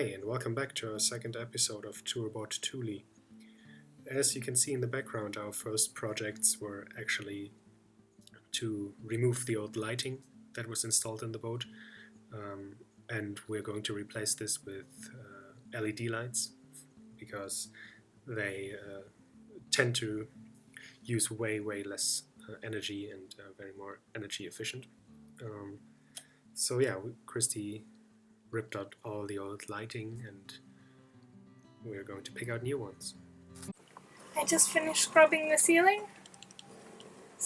Hi, and welcome back to our second episode of Tour Aboard Tuuli. As you can see in the background, our first projects were actually to remove the old lighting that was installed in the boat, and we're going to replace this with LED lights because they tend to use way less energy and very more energy efficient. Christy ripped out all the old lighting and we're going to pick out new ones. I just finished scrubbing the ceiling.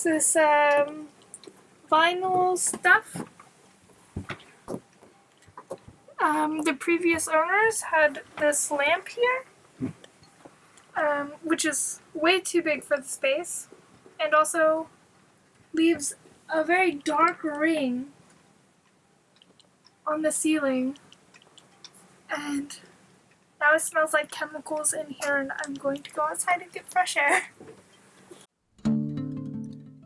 This vinyl stuff. The previous owners had this lamp here, which is way too big for the space, and also leaves a very dark ring on the ceiling, and now it smells like chemicals in here, and I'm going to go outside and get fresh air.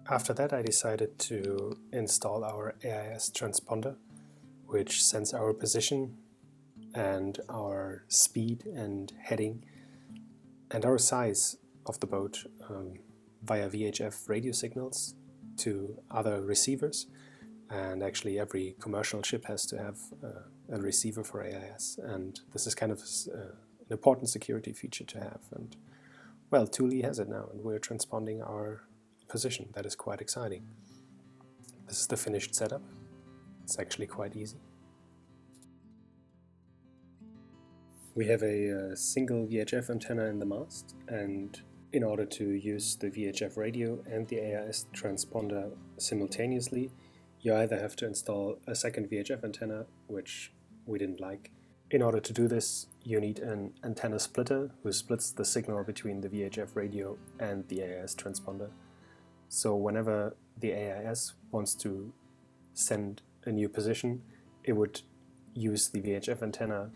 After that, I decided to install our AIS transponder, which sends our position and our speed and heading and our size of the boat via VHF radio signals to other receivers. And actually every commercial ship has to have a receiver for AIS, and this is kind of an important security feature to have. And well, Tuuli has it now, and we're transponding our position. That is quite exciting. This is the finished setup. It's actually quite easy. We have a single VHF antenna in the mast, and in order to use the VHF radio and the AIS transponder simultaneously, you either have to install a second VHF antenna, which we didn't like. In order to do this, you need an antenna splitter who splits the signal between the VHF radio and the AIS transponder. So whenever the AIS wants to send a new position, it would use the VHF antenna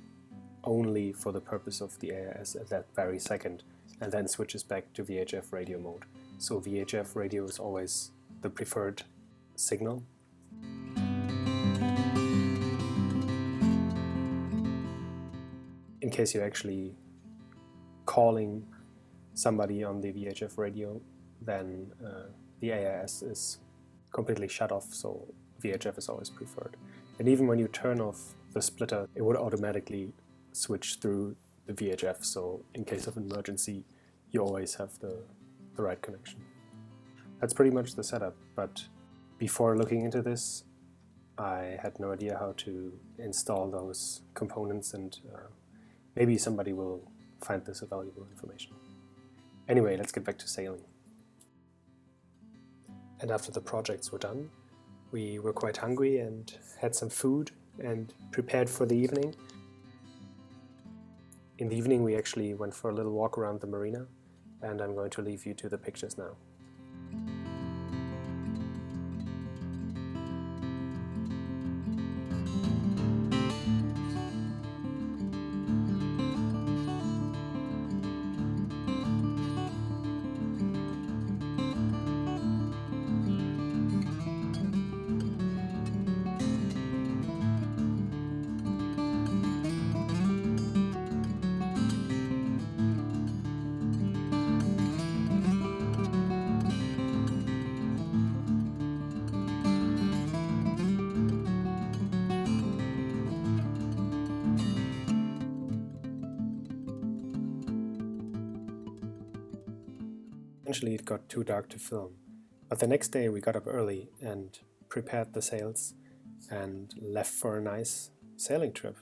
only for the purpose of the AIS at that very second, and then switches back to VHF radio mode. So VHF radio is always the preferred signal. In case you're actually calling somebody on the VHF radio, then the AIS is completely shut off, so VHF is always preferred. And even when you turn off the splitter, it would automatically switch through the VHF, so in case of emergency, you always have the right connection. That's pretty much the setup, but before looking into this, I had no idea how to install those components, and maybe somebody will find this a valuable information. Anyway, let's get back to sailing. And after the projects were done, we were quite hungry and had some food and prepared for the evening. In the evening we actually went for a little walk around the marina, and I'm going to leave you to the pictures now. Eventually it got too dark to film, but the next day we got up early and prepared the sails and left for a nice sailing trip.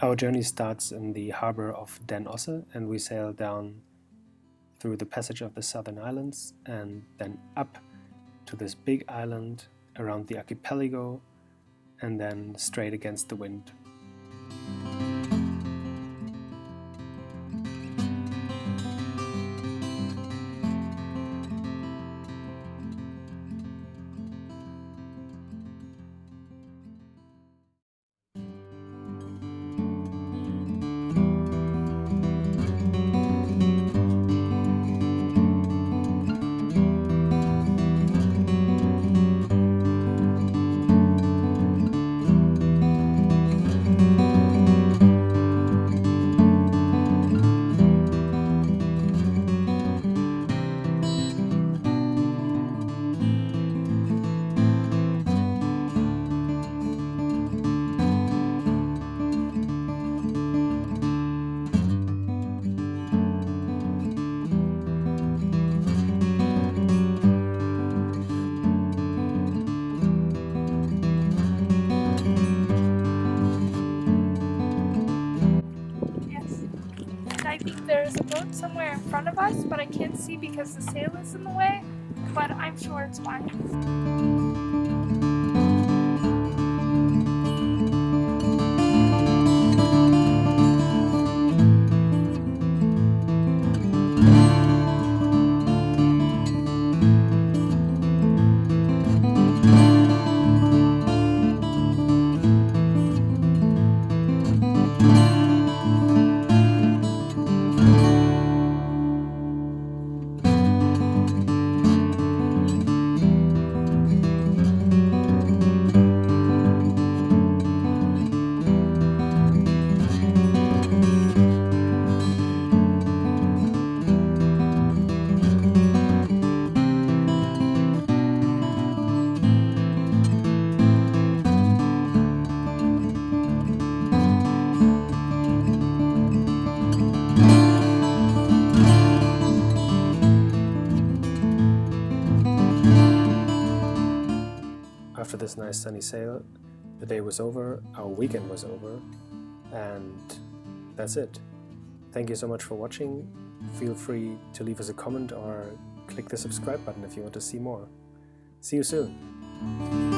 Our journey starts in the harbor of Den Osse, and we sail down through the passage of the Southern Islands and then up to this big island around the archipelago and then straight against the wind. boat somewhere in front of us, but I can't see because the sail is in the way, but I'm sure it's fine. After this nice sunny sail, the day was over, our weekend was over, and that's it. Thank you so much for watching. Feel free to leave us a comment or click the subscribe button if you want to see more. See you soon!